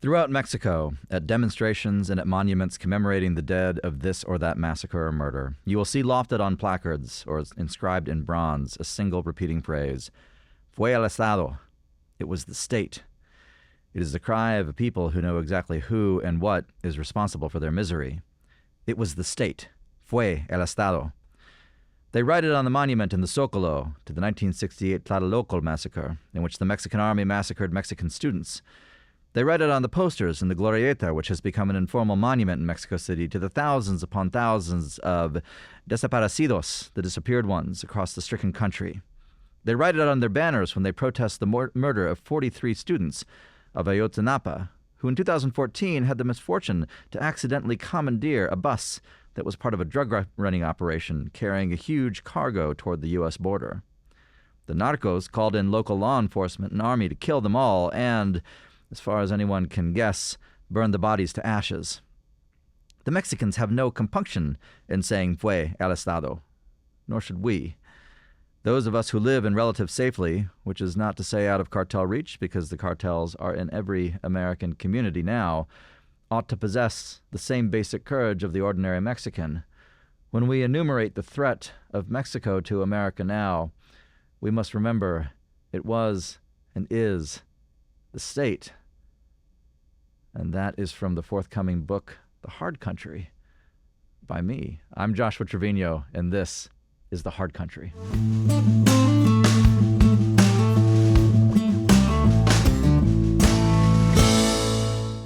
Throughout Mexico, at demonstrations and at monuments commemorating the dead of this or that massacre or murder, you will see lofted on placards or inscribed in bronze a single repeating phrase, Fue el Estado. It was the state. It is the cry of a people who know exactly who and what is responsible for their misery. It was the state. Fue el Estado. They write it on the monument in the Zócalo to the 1968 Tlatelolco massacre, in which the Mexican army massacred Mexican students. They write it on the posters in the Glorieta, which has become an informal monument in Mexico City to the thousands upon thousands of desaparecidos, the disappeared ones, across the stricken country. They write it on their banners when they protest the murder of 43 students of Ayotzinapa, who in 2014 had the misfortune to accidentally commandeer a bus that was part of a drug-running operation carrying a huge cargo toward the U.S. border. The narcos called in local law enforcement and army to kill them all and, as far as anyone can guess, burn the bodies to ashes. The Mexicans have no compunction in saying Fue el Estado, nor should we. Those of us who live in relative safety, which is not to say out of cartel reach because the cartels are in every American community now, ought to possess the same basic courage of the ordinary Mexican. When we enumerate the threat of Mexico to America now, we must remember it was and is the state. And that is from the forthcoming book, The Hard Country, by me. I'm Joshua Treviño, and this is The Hard Country.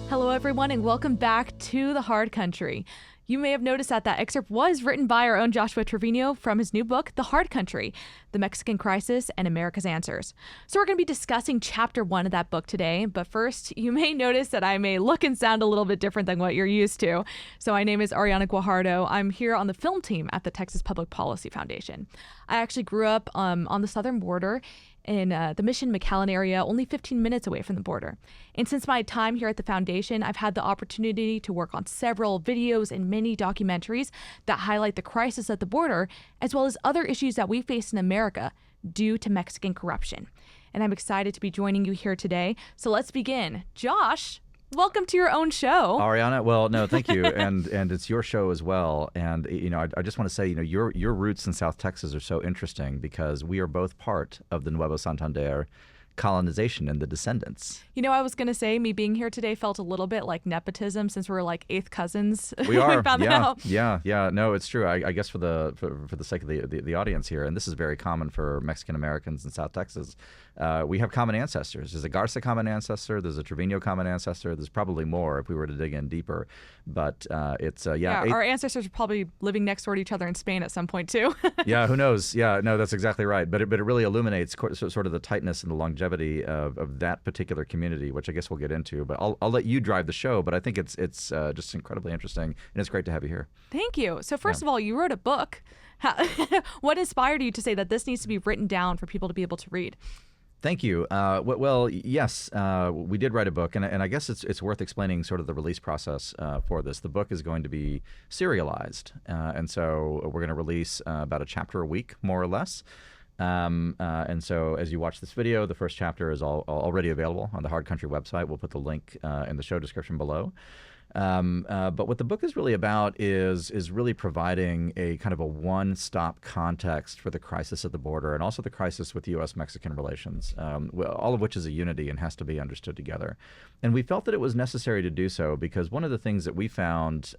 Hello, everyone, and welcome back to The Hard Country. You may have noticed that excerpt was written by our own Joshua Treviño from his new book, The Hard Country, The Mexican Crisis and America's Answers. So we're going to be discussing chapter 1 of that book today, but first, you may notice that I may look and sound a little bit different than what you're used to. So my name is Ariana Guajardo. I'm here on the film team at the Texas Public Policy Foundation. I actually grew up on the southern border in the Mission-McAllen area, only 15 minutes away from the border. And since my time here at the foundation, I've had the opportunity to work on several videos and many documentaries that highlight the crisis at the border, as well as other issues that we face in America due to Mexican corruption. And I'm excited to be joining you here today. So let's begin. Josh, welcome to your own show. Ariana, well, no, thank you. and it's your show as well. And, I just want to say, your roots in South Texas are so interesting because we are both part of the Nuevo Santander colonization and the descendants. I was going to say, me being here today felt a little bit like nepotism since we're like eighth cousins. We are. We found that out. Yeah. No, it's true. I guess for the sake of the audience here, and this is very common for Mexican Americans in South Texas, we have common ancestors. There's a Garza common ancestor. There's a Treviño common ancestor. There's probably more if we were to dig in deeper. But it's our ancestors are probably living next door to each other in Spain at some point too. Yeah, who knows? Yeah, no, that's exactly right. But it really illuminates sort of the tightness and the longevity of that particular community, which I guess we'll get into. But I'll let you drive the show. But I think it's just incredibly interesting, and it's great to have you here. Thank you. So first of all, you wrote a book. What inspired you to say that this needs to be written down for people to be able to read? Thank you. Well, yes, we did write a book, and I guess it's worth explaining sort of the release process for this. The book is going to be serialized, and so we're going to release about a chapter a week, more or less. And so as you watch this video, the first chapter is already available on the Hard Country website. We'll put the link in the show description below. But what the book is really about is really providing a kind of a one-stop context for the crisis at the border and also the crisis with U.S.-Mexican relations, all of which is a unity and has to be understood together. And we felt that it was necessary to do so because one of the things that we found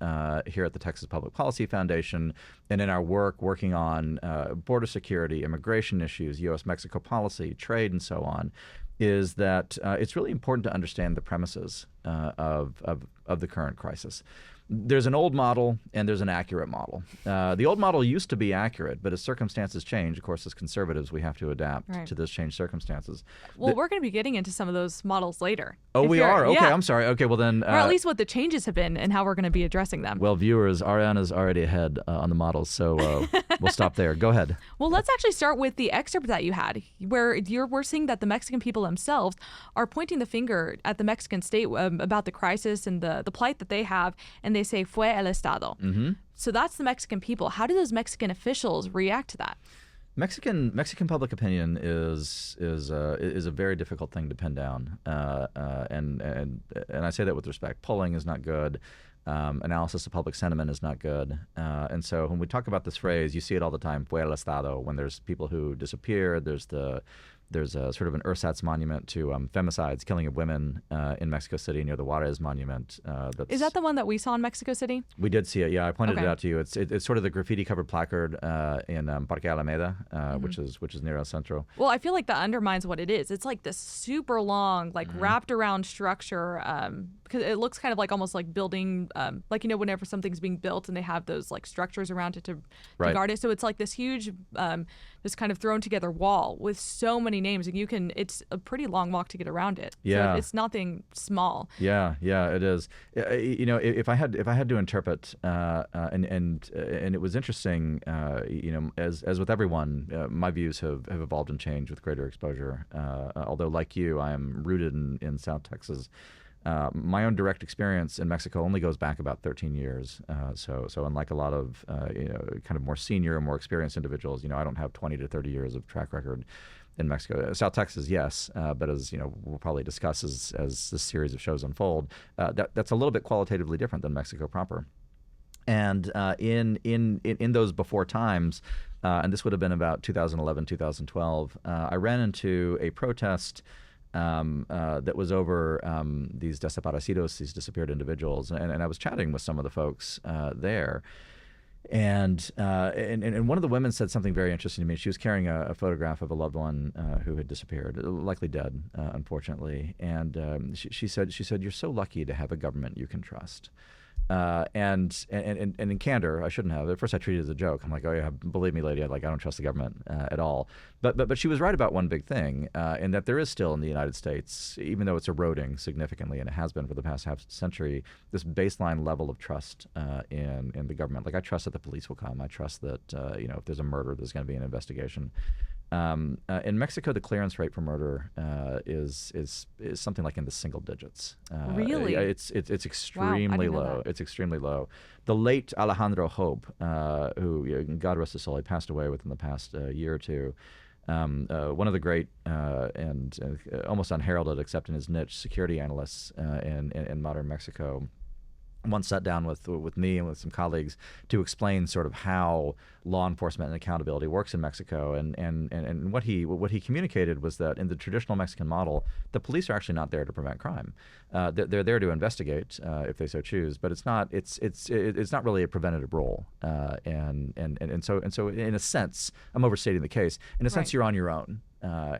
here at the Texas Public Policy Foundation and in our working on border security, immigration issues, U.S.-Mexico policy, trade, and so on, is that it's really important to understand the premises of the current crisis. There's an old model and there's an accurate model. The old model used to be accurate, but as circumstances change, of course, as conservatives, we have to adapt to those changed circumstances. Well, we're going to be getting into some of those models later. Oh, we are? Okay, yeah. I'm sorry. Okay, well then... or at least what the changes have been and how we're going to be addressing them. Well, viewers, Ariana's already ahead on the models, so we'll stop there. Go ahead. Well, let's actually start with the excerpt that you had, where we're seeing that the Mexican people themselves are pointing the finger at the Mexican state about the crisis and the plight that they have, and they say, Fue el Estado. Mm-hmm. So that's the Mexican people. How do those Mexican officials react to that? Mexican public opinion is a very difficult thing to pin down, and I say that with respect. Polling is not good. Analysis of public sentiment is not good. And so when we talk about this phrase, you see it all the time, Fue el Estado, when there's people who disappear. There's a sort of an ersatz monument to femicides, killing of women in Mexico City near the Juarez Monument. Is that the one that we saw in Mexico City? We did see it. Yeah, I pointed Okay. it out to you. It's sort of the graffiti-covered placard in Parque Alameda, which is near El Centro. Well, I feel like that undermines what it is. It's like this super long, like wrapped around structure, because it looks kind of like almost like building, like, whenever something's being built and they have those like structures around it to Right. guard it. So it's like this huge, this kind of thrown together wall with so many names, and it's a pretty long walk to get around it. Yeah. So it's nothing small. Yeah, it is. If I had to interpret, and it was interesting, as with everyone, my views have evolved and changed with greater exposure. Although, like you, I am rooted in South Texas. My own direct experience in Mexico only goes back about 13 years. So unlike a lot of kind of more senior, more experienced individuals, I don't have 20 to 30 years of track record in Mexico. South Texas, yes, but as we'll probably discuss as this series of shows unfold, that's a little bit qualitatively different than Mexico proper. And in those before times, and this would have been about 2011, 2012, I ran into a protest that was over these desaparecidos, these disappeared individuals, and I was chatting with some of the folks there. And one of the women said something very interesting to me. She was carrying a photograph of a loved one who had disappeared, likely dead, unfortunately. And she said, "You're so lucky to have a government you can trust." And in candor, I shouldn't have. At first, I treated it as a joke. I'm like, "Oh yeah, believe me, lady, I don't trust the government at all." But she was right about one big thing, in that there is still in the United States, even though it's eroding significantly, and it has been for the past half century, this baseline level of trust in the government. Like, I trust that the police will come. I trust that if there's a murder, there's going to be an investigation. In Mexico, the clearance rate for murder is something like in the single digits. Really? It's extremely Wow, I didn't know low. that. It's extremely low. The late Alejandro Hope, who, God rest his soul, he passed away within the past year or two. One of the great and almost unheralded, except in his niche, security analysts in modern Mexico, once sat down with me and with some colleagues to explain sort of how law enforcement and accountability works in Mexico, and what he communicated was that in the traditional Mexican model, the police are actually not there to prevent crime. They're there to investigate if they so choose, but it's not really a preventative role. And so in a sense, I'm overstating the case. In a sense, Right. you're on your own.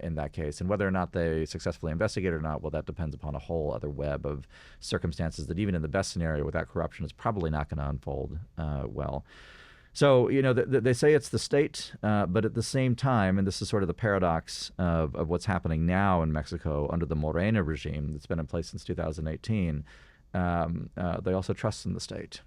In that case, and whether or not they successfully investigate or not, well, that depends upon a whole other web of circumstances that even in the best scenario without corruption is probably not going to unfold well. So, they say it's the state, but at the same time, and this is sort of the paradox of what's happening now in Mexico under the Morena regime that's been in place since 2018, they also trust in the state.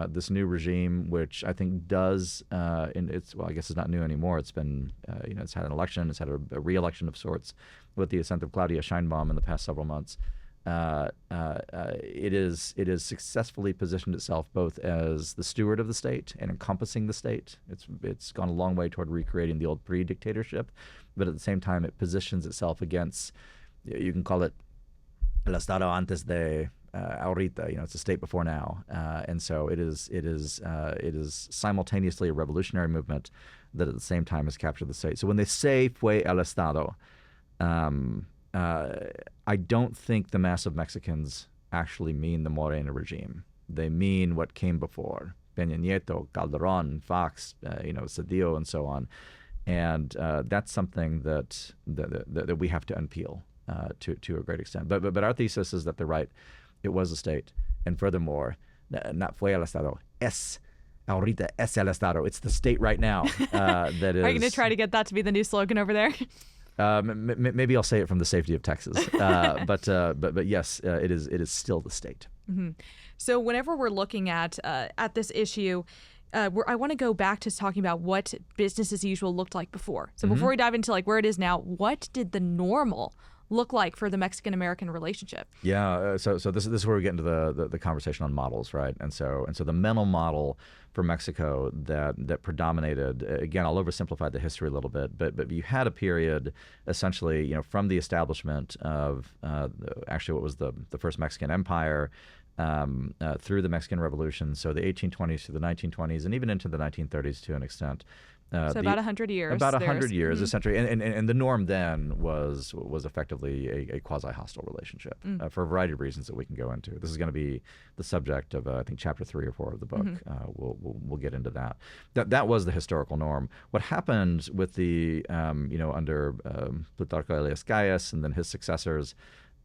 This new regime, which I think does, I guess it's not new anymore. It's been, it's had an election, it's had a re-election of sorts with the ascent of Claudia Sheinbaum in the past several months. It is successfully positioned itself both as the steward of the state and encompassing the state. It's gone a long way toward recreating the old pre-dictatorship, but at the same time, it positions itself against, you can call it el Estado antes de ahorita, it's a state before now, and so it is simultaneously a revolutionary movement that at the same time has captured the state. So when they say Fue el Estado, I don't think the mass of Mexicans actually mean the Morena regime. They mean what came before: Peña Nieto, Calderón, Fox, Cedillo, and so on. And that's something that we have to unpeel to a great extent. But our thesis is that they're right. It was a state, and furthermore, not fue el Estado, ahorita es el Estado. It's the state right now that is. Are you going to try to get that to be the new slogan over there? Maybe I'll say it from the safety of Texas, but yes, it is still the state. Mm-hmm. So whenever we're looking at this issue, I want to go back to talking about what business as usual looked like before. So before we dive into like where it is now, what did the normal look like for the Mexican-American relationship? Yeah, so this is where we get into the conversation on models, right? And so the mental model for Mexico that predominated, again, I'll oversimplify the history a little bit, but you had a period essentially, from the establishment of actually what was the first Mexican empire, through the Mexican Revolution, so the 1820s to the 1920s, and even into the 1930s to an extent. So about 100 years. About 100 years, essentially. And the norm then was effectively a quasi-hostile relationship for a variety of reasons that we can go into. This is going to be the subject of, I think, chapter 3 or 4 of the book. We'll get into that. That was the historical norm. What happened with the, under Plutarco Elias Calles and then his successors,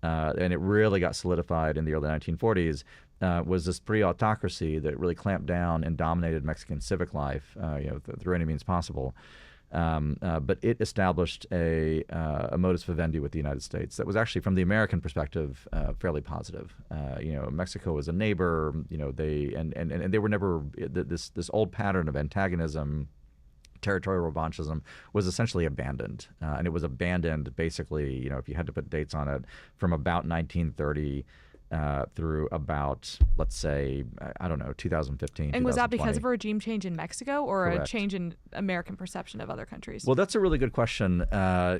and it really got solidified in the early 1940s, was this pre-autocracy that really clamped down and dominated Mexican civic life, through any means possible. But it established a modus vivendi with the United States that was actually, from the American perspective, fairly positive. Mexico was a neighbor. And they were never this old pattern of antagonism. Territorial revanchism was essentially abandoned, and it was abandoned basically, if you had to put dates on it, from about 1930 through about, let's say, 2015. And was that because of a regime change in Mexico or Correct. a change in American perception of other countries? Well, that's a really good question. My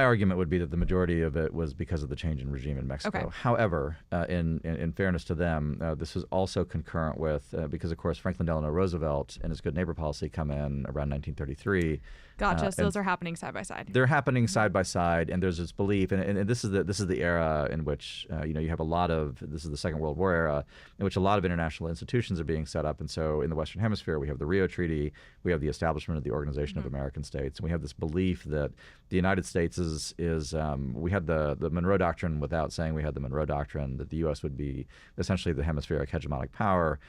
argument would be that the majority of it was because of the change in regime in Mexico. Okay. However, in fairness to them, this was also concurrent with, because of course Franklin Delano Roosevelt and his good neighbor policy come in around 1933. Gotcha. So those are happening side by side. They're happening side by side, and there's this belief, and this is the era in which you have a lot of, this is the Second World War era, in which a lot of international institutions are being set up. And so in the Western Hemisphere, we have the Rio Treaty, we have the establishment of the Organization of American States, and we have this belief that the United States is we had the Monroe Doctrine without saying we had the Monroe Doctrine, that the U.S. would be essentially the hemispheric hegemonic power.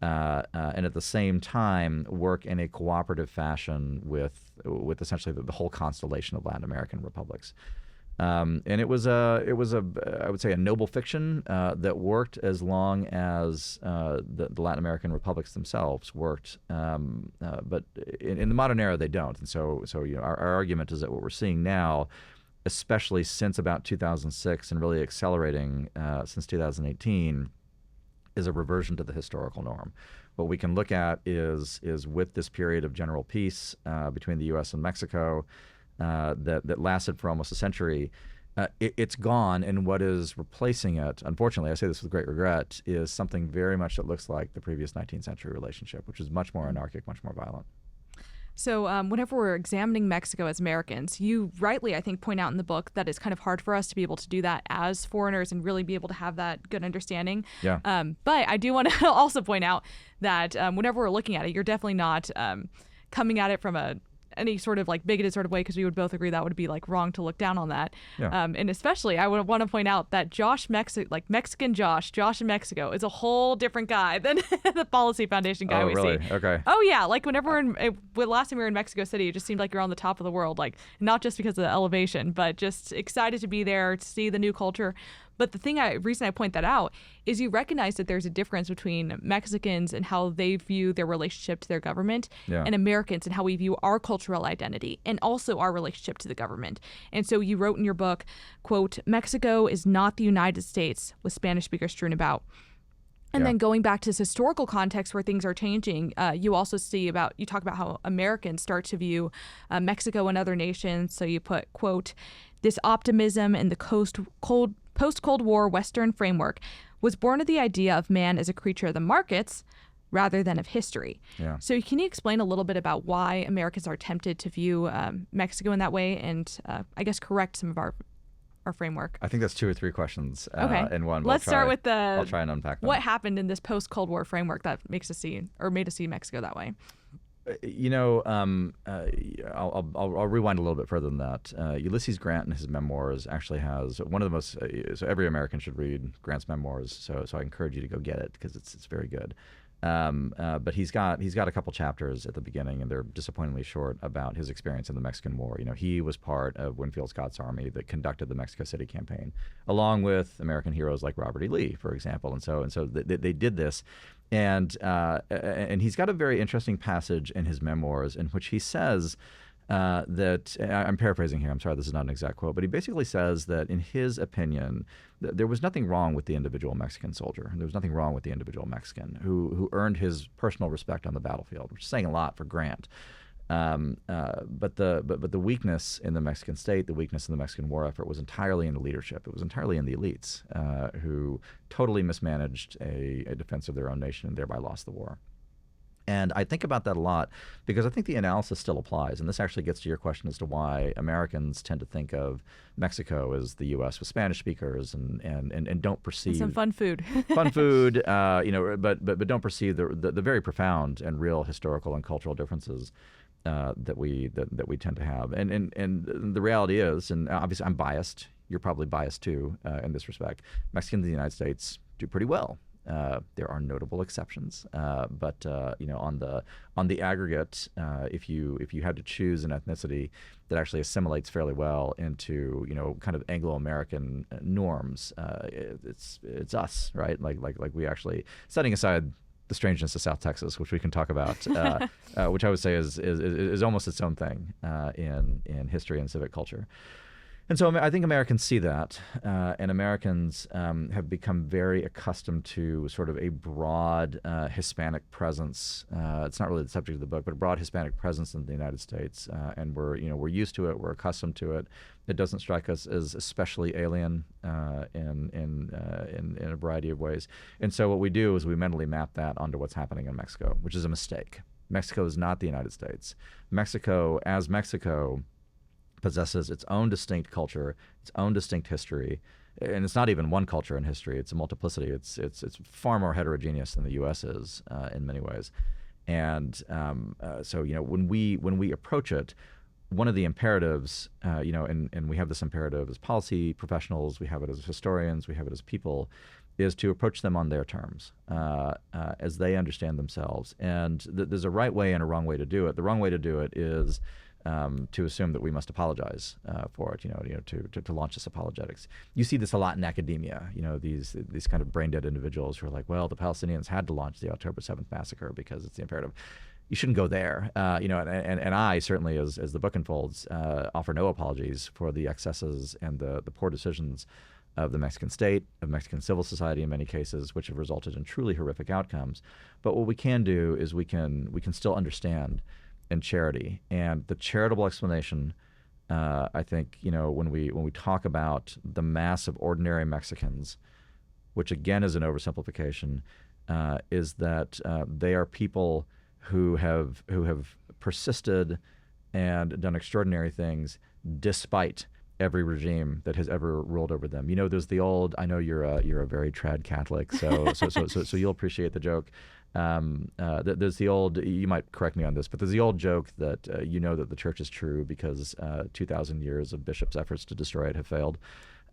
And at the same time work in a cooperative fashion with essentially the whole constellation of Latin American republics. And it was I would say a noble fiction that worked as long as the Latin American republics themselves worked. But in the modern era, they don't. And so our argument is that what we're seeing now, especially since about 2006 and really accelerating since 2018, is a reversion to the historical norm. What we can look at is with this period of general peace between the U.S. and Mexico that lasted for almost a century, it's gone, and what is replacing it, unfortunately, I say this with great regret, is something very much that looks like the previous 19th century relationship, which is much more anarchic, much more violent. So whenever we're examining Mexico as Americans, you rightly, I think, point out in the book that it's kind of hard for us to be able to do that as foreigners and really be able to have that good understanding. Yeah. But I do want to also point out that whenever we're looking at it, you're definitely not coming at it from any sort of like bigoted sort of way, because we would both agree that would be like wrong to look down on that. Yeah. And especially I would want to point out that Mexican Josh in Mexico is a whole different guy than the Policy Foundation guy we really? see. Okay. Oh yeah, like whenever last time we were in Mexico City, it just seemed like you're on the top of the world, like not just because of the elevation, but just excited to be there, to see the new culture. But the reason I point that out is you recognize that there's a difference between Mexicans and how they view their relationship to their government and Americans and how we view our cultural identity and also our relationship to the government. And so you wrote in your book, quote, "Mexico is not the United States with Spanish speakers strewn about." And then going back to this historical context where things are changing, you also you talk about how Americans start to view Mexico and other nations. So you put, quote, "This optimism in the post-Cold War Western framework was born of the idea of man as a creature of the markets rather than of history." Yeah. So can you explain a little bit about why Americans are tempted to view Mexico in that way and I guess correct some of our framework? I think that's 2 or 3 questions in one. Let's start with I'll try and unpack them. what happened in this post-Cold War framework that made us see Mexico that way. I'll rewind a little bit further than that. Ulysses Grant in his memoirs actually has one of the most. So every American should read Grant's memoirs. So I encourage you to go get it because it's very good. But he's got a couple chapters at the beginning, and they're disappointingly short, about his experience in the Mexican War. He was part of Winfield Scott's army that conducted the Mexico City campaign, along with American heroes like Robert E. Lee, for example. And so they did this. And he's got a very interesting passage in his memoirs in which he says that I'm paraphrasing here. I'm sorry, this is not an exact quote, but he basically says that in his opinion, there was nothing wrong with the individual Mexican soldier. There was nothing wrong with the individual Mexican who earned his personal respect on the battlefield, which is saying a lot for Grant. But the weakness in the Mexican state, the weakness in the Mexican war effort was entirely in the leadership. It was entirely in the elites who totally mismanaged a defense of their own nation and thereby lost the war. And I think about that a lot because I think the analysis still applies. And this actually gets to your question as to why Americans tend to think of Mexico as the U.S. with Spanish speakers and don't perceive some fun food, but don't perceive the very profound and real historical and cultural differences that we tend to have. And the reality is, and obviously I'm biased. You're probably biased too in this respect. Mexicans in the United States do pretty well. There are notable exceptions, but on the aggregate, if you had to choose an ethnicity that actually assimilates fairly well into kind of Anglo-American norms, it's us, right? Like we actually, setting aside the strangeness of South Texas, which we can talk about, which I would say is almost its own thing in history and civic culture. And so I think Americans see that, and Americans have become very accustomed to sort of a broad Hispanic presence. It's not really the subject of the book, but a broad Hispanic presence in the United States, and we're used to it. We're accustomed to it. It doesn't strike us as especially alien in a variety of ways. And so what we do is we mentally map that onto what's happening in Mexico, which is a mistake. Mexico is not the United States. Mexico, as Mexico, possesses its own distinct culture, its own distinct history, and it's not even one culture and history. It's a multiplicity. It's far more heterogeneous than the U.S. is in many ways. And so when we approach it, one of the imperatives, and we have this imperative as policy professionals, we have it as historians, we have it as people, is to approach them on their terms as they understand themselves. And there's a right way and a wrong way to do it. The wrong way to do it is to assume that we must apologize for it, to launch this apologetics. You see this a lot in academia. These kind of brain dead individuals who are like, well, the Palestinians had to launch the October 7th massacre because it's the imperative. You shouldn't go there. And I certainly, as the book unfolds, offer no apologies for the excesses and the poor decisions of the Mexican state, of Mexican civil society in many cases, which have resulted in truly horrific outcomes. But what we can do is we can still understand and charity. And the charitable explanation, I think, when we talk about the mass of ordinary Mexicans, which again is an oversimplification, is that they are people who have persisted and done extraordinary things despite every regime that has ever ruled over them. There's the old, I know you're a very trad Catholic, so you'll appreciate the joke. There's the old, you might correct me on this, but there's the old joke that that the church is true because 2,000 years of bishops' efforts to destroy it have failed.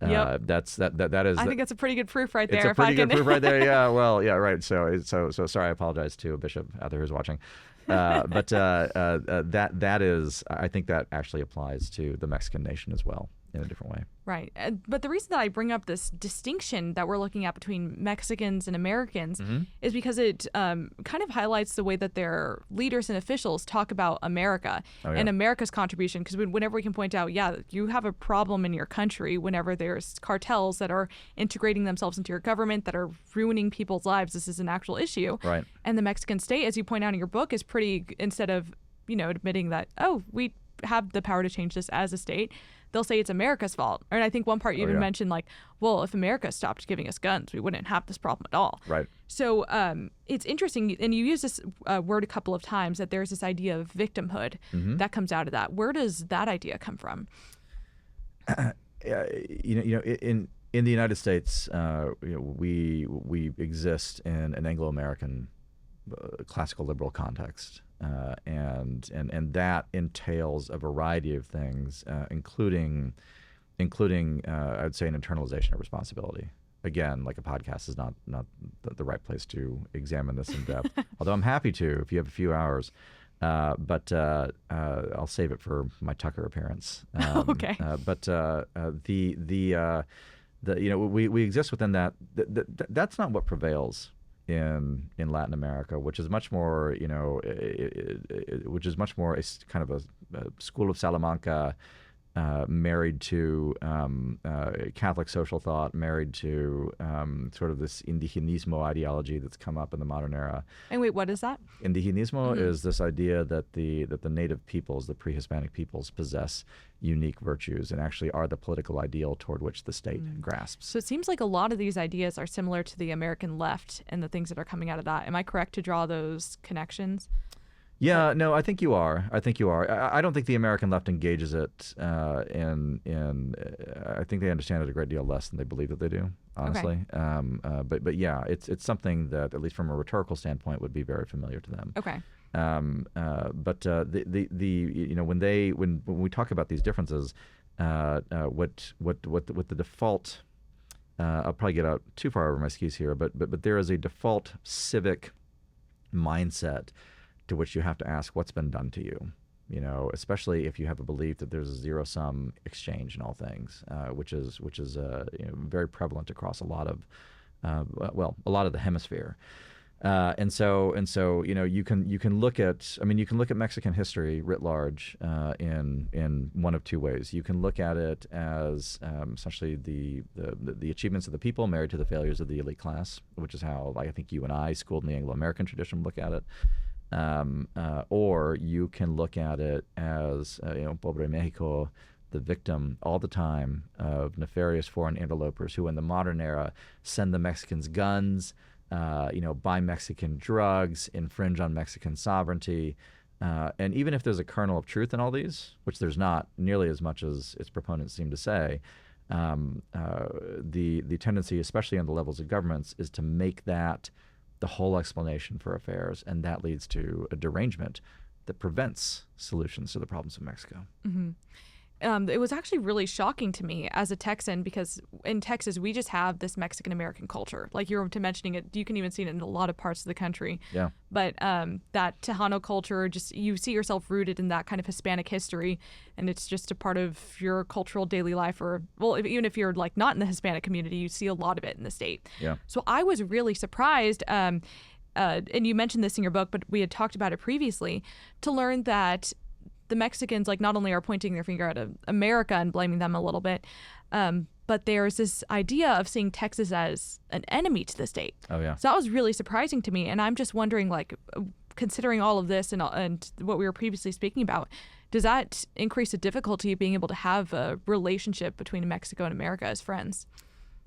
Yep. That is. I think that's a pretty good proof right there. It's a pretty good proof right there. Yeah. Well. Yeah. Right. So sorry. I apologize to a bishop out there who's watching. But that is. I think that actually applies to the Mexican nation as well in a different way. Right. But the reason that I bring up this distinction that we're looking at between Mexicans and Americans is because it kind of highlights the way that their leaders and officials talk about America and America's contribution. Because whenever we can point out, you have a problem in your country whenever there's cartels that are integrating themselves into your government, that are ruining people's lives, this is an actual issue. Right. And the Mexican state, as you point out in your book, is pretty, instead of, admitting that, we have the power to change this as a state, they'll say it's America's fault. And I think one part you even mentioned, like, well, if America stopped giving us guns, we wouldn't have this problem at all. Right. So it's interesting, and you use this word a couple of times, that there's this idea of victimhood that comes out of that. Where does that idea come from? In the United States, we exist in an Anglo-American classical liberal context. And that entails a variety of things, including I'd say an internalization of responsibility. Again, like a podcast is not the right place to examine this in depth. Although I'm happy to if you have a few hours, but I'll save it for my Tucker appearance. Okay. But we exist within that. That's not what prevails in Latin America, which is much more, which is much more kind of a school of Salamanca, married to Catholic social thought, married to sort of this indigenismo ideology that's come up in the modern era. And wait, what is that? Indigenismo is this idea that the native peoples, the pre-Hispanic peoples, possess unique virtues and actually are the political ideal toward which the state grasps. So it seems like a lot of these ideas are similar to the American left and the things that are coming out of that. Am I correct to draw those connections? Yeah, no, I think you are. I don't think the American left engages it I think they understand it a great deal less than they believe that they do, honestly. Okay. But yeah, it's something that, at least from a rhetorical standpoint, would be very familiar to them. Okay. But when we talk about these differences, what the default, I'll probably get out too far over my skis here, but there is a default civic mindset to which you have to ask what's been done to you, especially if you have a belief that there's a zero-sum exchange in all things, which is very prevalent across a lot of the hemisphere. And so you can look at Mexican history writ large in one of two ways. You can look at it as essentially the achievements of the people married to the failures of the elite class, which is how I think you and I, schooled in the Anglo-American tradition, look at it. Or you can look at it as Pobre Mexico, the victim all the time of nefarious foreign interlopers who in the modern era send the Mexicans guns, buy Mexican drugs, infringe on Mexican sovereignty. And even if there's a kernel of truth in all these, which there's not nearly as much as its proponents seem to say, the tendency, especially on the levels of governments, is to make that the whole explanation for affairs, and that leads to a derangement that prevents solutions to the problems of Mexico. Mm-hmm. It was actually really shocking to me as a Texan, because in Texas, we just have this Mexican-American culture. Like you were mentioning it, you can even see it in a lot of parts of the country. Yeah. But that Tejano culture, just you see yourself rooted in that kind of Hispanic history, and it's just a part of your cultural daily life. Or, well, even if you're like not in the Hispanic community, you see a lot of it in the state. Yeah. So I was really surprised, and you mentioned this in your book, but we had talked about it previously, to learn that the Mexicans, like, not only are pointing their finger at America and blaming them a little bit, but there's this idea of seeing Texas as an enemy to the state. Oh, yeah. So that was really surprising to me. And I'm just wondering, like, considering all of this and what we were previously speaking about, does that increase the difficulty of being able to have a relationship between Mexico and America as friends?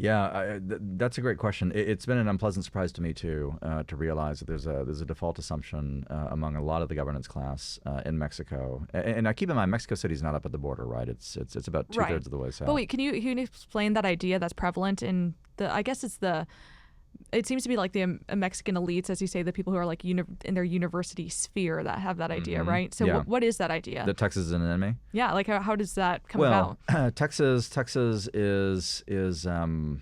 Yeah, that's a great question. It's been an unpleasant surprise to me too, to realize that there's a default assumption among a lot of the governance class in Mexico. And I keep in mind, Mexico City's not up at the border, right? It's about 2/3 of the way south. But wait, can you explain that idea that's prevalent in it seems to be like the Mexican elites, as you say, the people who are like in their university sphere that have that idea, right? So yeah. What is that idea? That Texas is an enemy? Yeah, like how does that come about? Well, Texas is and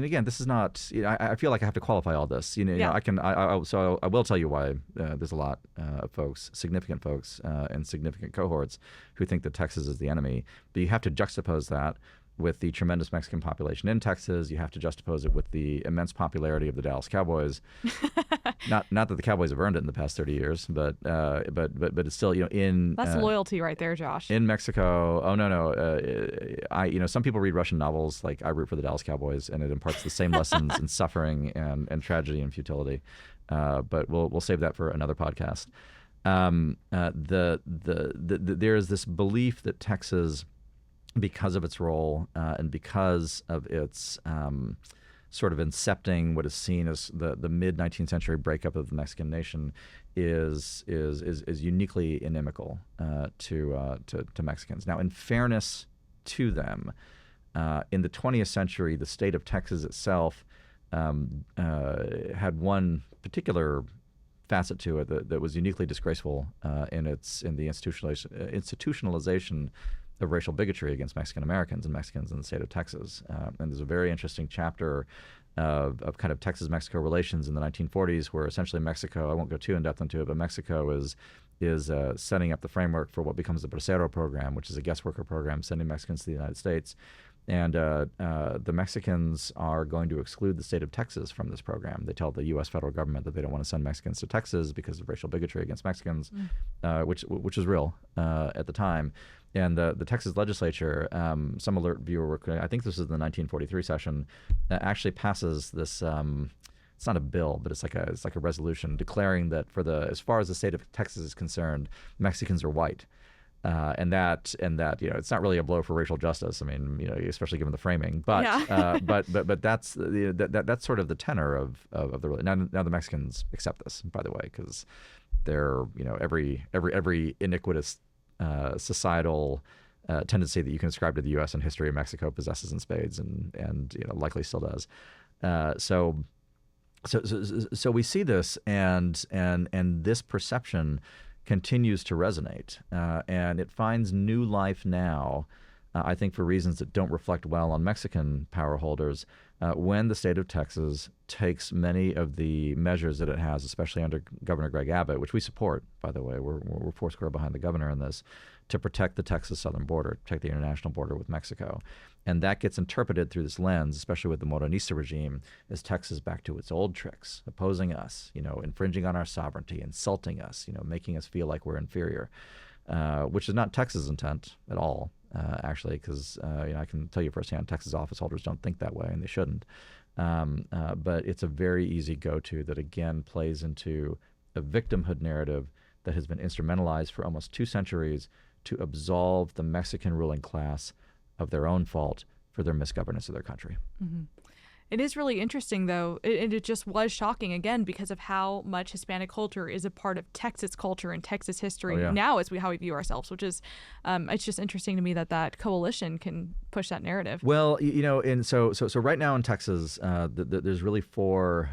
again, this is not. I feel like I have to qualify all this. So I will tell you why there's a lot of folks, significant folks, and significant cohorts who think that Texas is the enemy. But you have to juxtapose that with the tremendous Mexican population in Texas. You have to juxtapose it with the immense popularity of the Dallas Cowboys. Not that the Cowboys have earned it in the past 30 years, but it's still that's loyalty right there, Josh. In Mexico, some people read Russian novels. Like I root for the Dallas Cowboys, and it imparts the same lessons in suffering and tragedy and futility. But we'll save that for another podcast. There is this belief that Texas, because of its role and because of its sort of incepting what is seen as the mid-19th century breakup of the Mexican nation, is uniquely inimical to Mexicans. Now, in fairness to them, in the 20th century, the state of Texas itself had one particular facet to it that was uniquely disgraceful in the institutionalization of racial bigotry against Mexican Americans and Mexicans in the state of Texas. And there's a very interesting chapter of kind of Texas-Mexico relations in the 1940s, where essentially Mexico, I won't go too in-depth into it, but Mexico is setting up the framework for what becomes the Bracero program, which is a guest worker program sending Mexicans to the United States. And the Mexicans are going to exclude the state of Texas from this program. They tell the U.S. federal government that they don't want to send Mexicans to Texas because of racial bigotry against Mexicans, which was real at the time. And the Texas legislature, some alert viewer, I think this is the 1943 session, actually passes this. It's not a bill, but it's like a resolution declaring that as far as the state of Texas is concerned, Mexicans are white. And that it's not really a blow for racial justice. I mean, especially given the framing. But but that's that's sort of the tenor of the now the Mexicans accept this, by the way, because they're every iniquitous societal tendency that you can ascribe to the U.S. and history of Mexico possesses in spades, and likely still does. So we see this, and this perception continues to resonate, and it finds new life now, I think for reasons that don't reflect well on Mexican power holders, when the state of Texas takes many of the measures that it has, especially under Governor Greg Abbott, which we support, by the way. We're foursquare behind the governor in this, to protect the Texas southern border, protect the international border with Mexico. And that gets interpreted through this lens, especially with the Morenista regime, as Texas back to its old tricks, opposing us, infringing on our sovereignty, insulting us, making us feel like we're inferior, which is not Texas' intent at all, actually, because I can tell you firsthand, Texas office holders don't think that way, and they shouldn't. But it's a very easy go-to that, again, plays into a victimhood narrative that has been instrumentalized for almost 2 centuries to absolve the Mexican ruling class of their own fault for their misgovernance of their country. Mm-hmm. It is really interesting, though. It just was shocking, again, because of how much Hispanic culture is a part of Texas culture and Texas history now as how we view ourselves, which is, it's just interesting to me that coalition can push that narrative. Well, and so right now in Texas, there's really 4,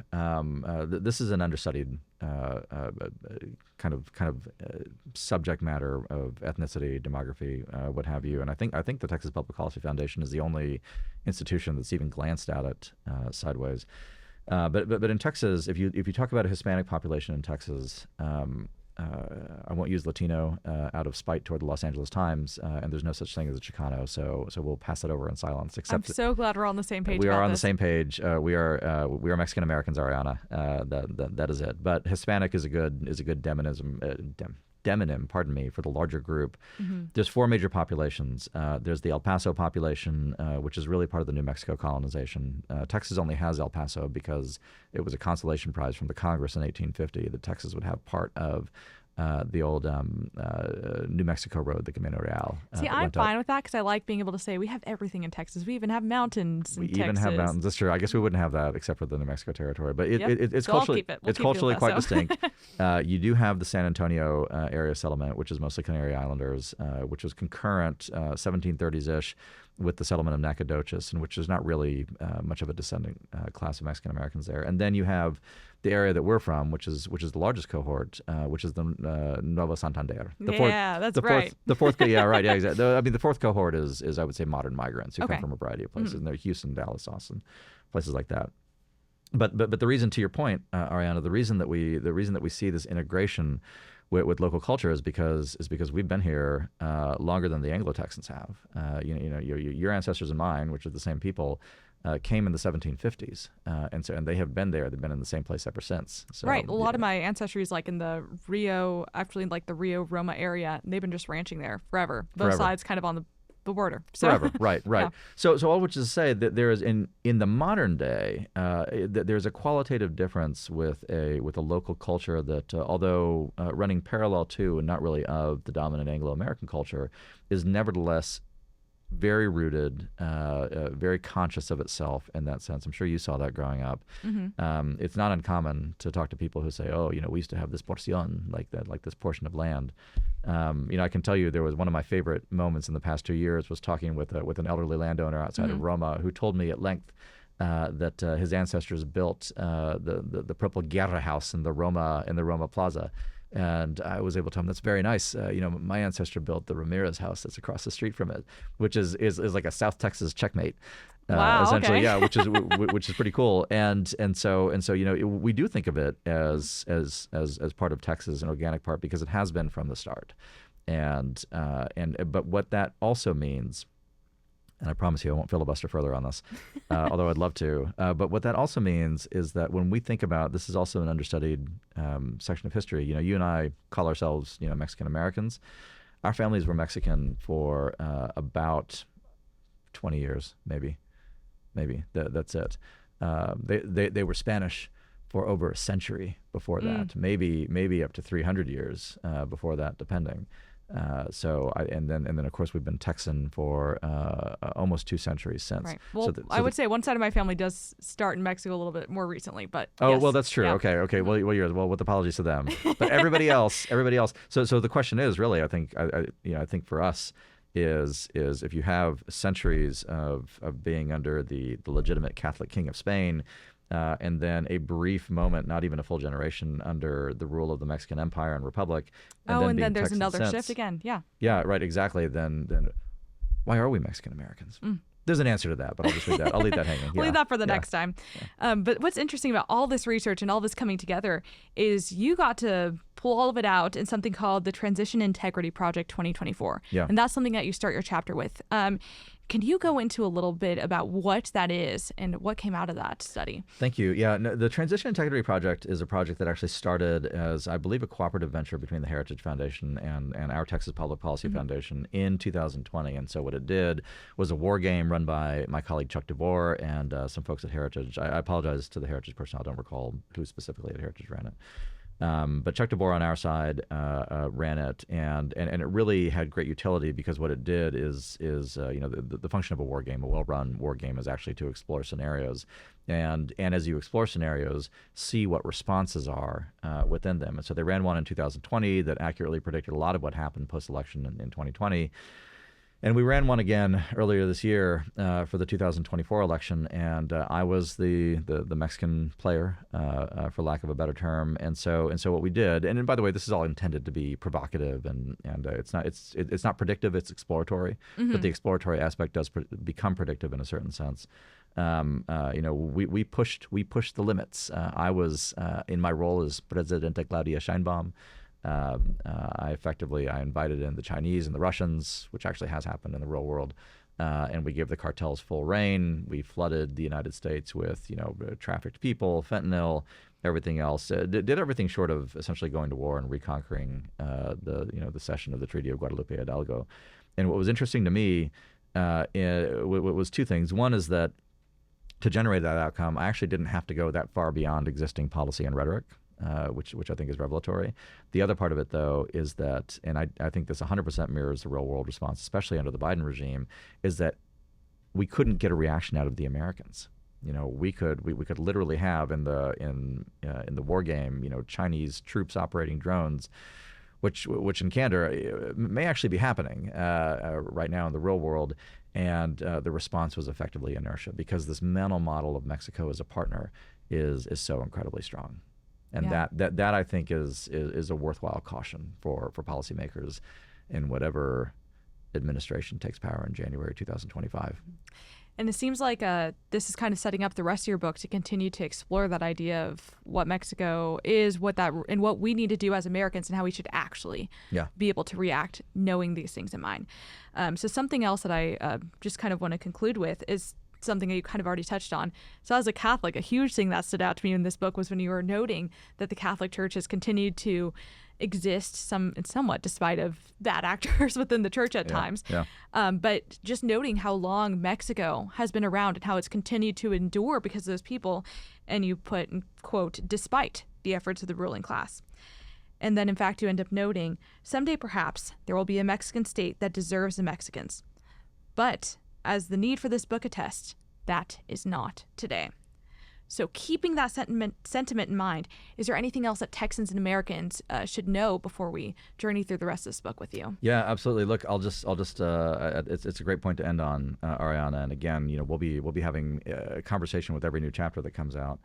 this is an understudied kind of subject matter of ethnicity, demography, what have you. And I think the Texas Public Policy Foundation is the only institution that's even glanced at it sideways. But in Texas, if you talk about a Hispanic population in Texas, I won't use Latino out of spite toward the Los Angeles Times, and there's no such thing as a Chicano, so we'll pass it over in silence. I'm so glad we're on the same page. We are on this. the same page. We are Mexican Americans, Ariana. That is it. But Hispanic is a good demonym, pardon me, for the larger group. Mm-hmm. There's 4 major populations. There's the El Paso population, which is really part of the New Mexico colonization. Texas only has El Paso because it was a consolation prize from the Congress in 1850 that Texas would have part of the old New Mexico road, the Camino Real. See, I'm fine with that because I like being able to say we have everything in Texas. We even have mountains in Texas. We even have mountains. That's true. I guess we wouldn't have that except for the New Mexico territory. But it's culturally, it's culturally quite distinct. You do have the San Antonio area settlement, which is mostly Canary Islanders, which was concurrent 1730s-ish with the settlement of Nacogdoches, and which is not really much of a descending class of Mexican Americans there. And then you have the area that we're from, which is the largest cohort, which is the Nuevo Santander. The fourth, yeah, right, yeah, exactly. I mean, the 4th cohort is I would say modern migrants who come from a variety of places, and they're Houston, Dallas, Austin, places like that. But the reason, to your point, Ariana, the reason that we see this integration with local culture is because we've been here longer than the Anglo-Texans have. Your ancestors and mine, which are the same people, came in the 1750s, and they have been there. They've been in the same place ever since. So, right. A lot of my ancestry is like in the Rio, actually like the Rio Roma area. And they've been just ranching there forever. Both sides kind of on the border. So, forever. Right. Yeah. So all which is to say that there is in the modern day, there's a qualitative difference with a local culture that, although running parallel to and not really of the dominant Anglo-American culture, is nevertheless very rooted, very conscious of itself in that sense. I'm sure you saw that growing up. Mm-hmm. It's not uncommon to talk to people who say, "Oh, we used to have this porción, like this portion of land." I can tell you there was one of my favorite moments in the past 2 years was talking with an elderly landowner outside of Roma who told me at length that his ancestors built the purple Guerra house in the Roma Plaza. And I was able to tell him, that's very nice. My ancestor built the Ramirez house that's across the street from it, which is like a South Texas checkmate. Wow, essentially, okay. Yeah, which is pretty cool. And so we do think of it as part of Texas, an organic part, because it has been from the start. But what that also means And I promise you I won't filibuster further on this, although I'd love to. But what that also means is that when we think about, this is also an understudied section of history. You and I call ourselves, Mexican Americans. Our families were Mexican for about 20 years, maybe. That's it. They were Spanish for over a century before that, maybe up to 300 years before that, depending. And then of course we've been Texan for almost 2 centuries since. Right. Well, I would say one side of my family does start in Mexico a little bit more recently, but yes. Well, that's true. Yeah. Okay. Well, with apologies to them, but everybody else. So the question is really, I think for us is if you have centuries of being under the legitimate Catholic King of Spain. And then a brief moment, not even a full generation, under the rule of the Mexican Empire and Republic. And then there's another shift again. Yeah. Yeah, right, exactly. Then why are we Mexican Americans? There's an answer to that, but I'll just leave that. I'll leave that hanging. We'll leave that for the next time. Yeah. But what's interesting about all this research and all this coming together is you got to pull all of it out in something called the Transition Integrity Project 2024. Yeah. And that's something that you start your chapter with. Can you go into a little bit about what that is and what came out of that study? Thank you. Yeah, no, the Transition Integrity Project is a project that actually started as, I believe, a cooperative venture between the Heritage Foundation and our Texas Public Policy Foundation in 2020. And so what it did was a war game run by my colleague Chuck DeVore and some folks at Heritage. I apologize to the Heritage personnel. I don't recall who specifically at Heritage ran it. But Chuck DeVore on our side ran it, and it really had great utility because what it did is the function of a war game, a well-run war game, is actually to explore scenarios, and as you explore scenarios, see what responses are within them. And so they ran one in 2020 that accurately predicted a lot of what happened post-election in 2020. And we ran one again earlier this year for the 2024 election, and I was the Mexican player, for lack of a better term. And so what we did, and by the way, this is all intended to be provocative, and it's not predictive, it's exploratory, but the exploratory aspect does become predictive in a certain sense. We pushed the limits. I was in my role as Presidenta Claudia Sheinbaum. I invited in the Chinese and the Russians, which actually has happened in the real world, and we gave the cartels full reign. We flooded the United States with, trafficked people, fentanyl, everything else. Did everything short of essentially going to war and reconquering the cession of the Treaty of Guadalupe Hidalgo. And what was interesting to me was 2 things. One is that to generate that outcome, I actually didn't have to go that far beyond existing policy and rhetoric. Which I think is revelatory. The other part of it, though, is that, and I think this 100% mirrors the real world response, especially under the Biden regime, is that we couldn't get a reaction out of the Americans. We could literally have in the war game, Chinese troops operating drones, which in candor may actually be happening right now in the real world. And the response was effectively inertia, because this mental model of Mexico as a partner is so incredibly strong. And that I think is a worthwhile caution for policymakers in whatever administration takes power in January 2025. And it seems like this is kind of setting up the rest of your book to continue to explore that idea of what Mexico is, and what we need to do as Americans, and how we should actually be able to react knowing these things in mind. So something else that I just kind of want to conclude with is something that you kind of already touched on. So as a Catholic, a huge thing that stood out to me in this book was when you were noting that the Catholic Church has continued to exist somewhat despite of bad actors within the church at times. Yeah. But just noting how long Mexico has been around and how it's continued to endure because of those people, and you put, quote, despite the efforts of the ruling class. And then in fact you end up noting, someday perhaps there will be a Mexican state that deserves the Mexicans. But as the need for this book attests, that is not today. So keeping that sentiment in mind, is there anything else that Texans and Americans should know before we journey through the rest of this book with you? Yeah, absolutely. Look, I'll just it's a great point to end on, Ariana. And again, we'll be having a conversation with every new chapter that comes out.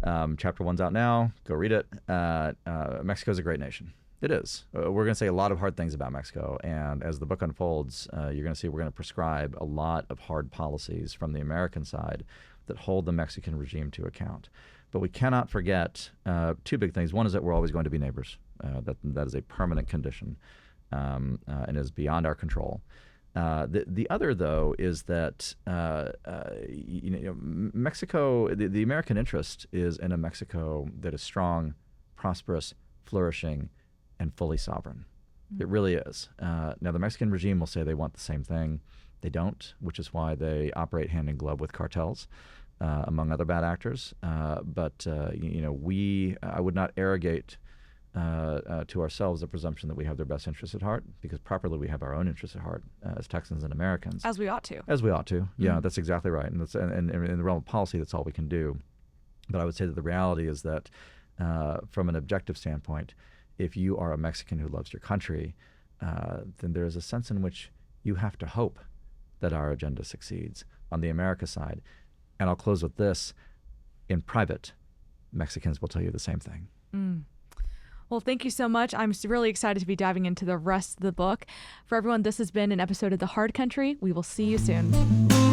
Chapter 1's out now. Go read it. Mexico's a great nation. It is. We're going to say a lot of hard things about Mexico, and as the book unfolds, you're going to see we're going to prescribe a lot of hard policies from the American side that hold the Mexican regime to account. But we cannot forget 2 big things. One is that we're always going to be neighbors. That is a permanent condition and is beyond our control. The other, though, is that Mexico, the American interest is in a Mexico that is strong, prosperous, flourishing, and fully sovereign. It really is. Now, the Mexican regime will say they want the same thing. They don't, which is why they operate hand in glove with cartels, among other bad actors. But I would not arrogate to ourselves the presumption that we have their best interests at heart, because properly we have our own interests at heart as Texans and Americans. As we ought to. As we ought to. Yeah, that's exactly right. And in the realm of policy, that's all we can do. But I would say that the reality is that from an objective standpoint, if you are a Mexican who loves your country, then there is a sense in which you have to hope that our agenda succeeds on the America side. And I'll close with this. In private, Mexicans will tell you the same thing. Well, thank you so much. I'm really excited to be diving into the rest of the book. For everyone, this has been an episode of The Hard Country. We will see you soon.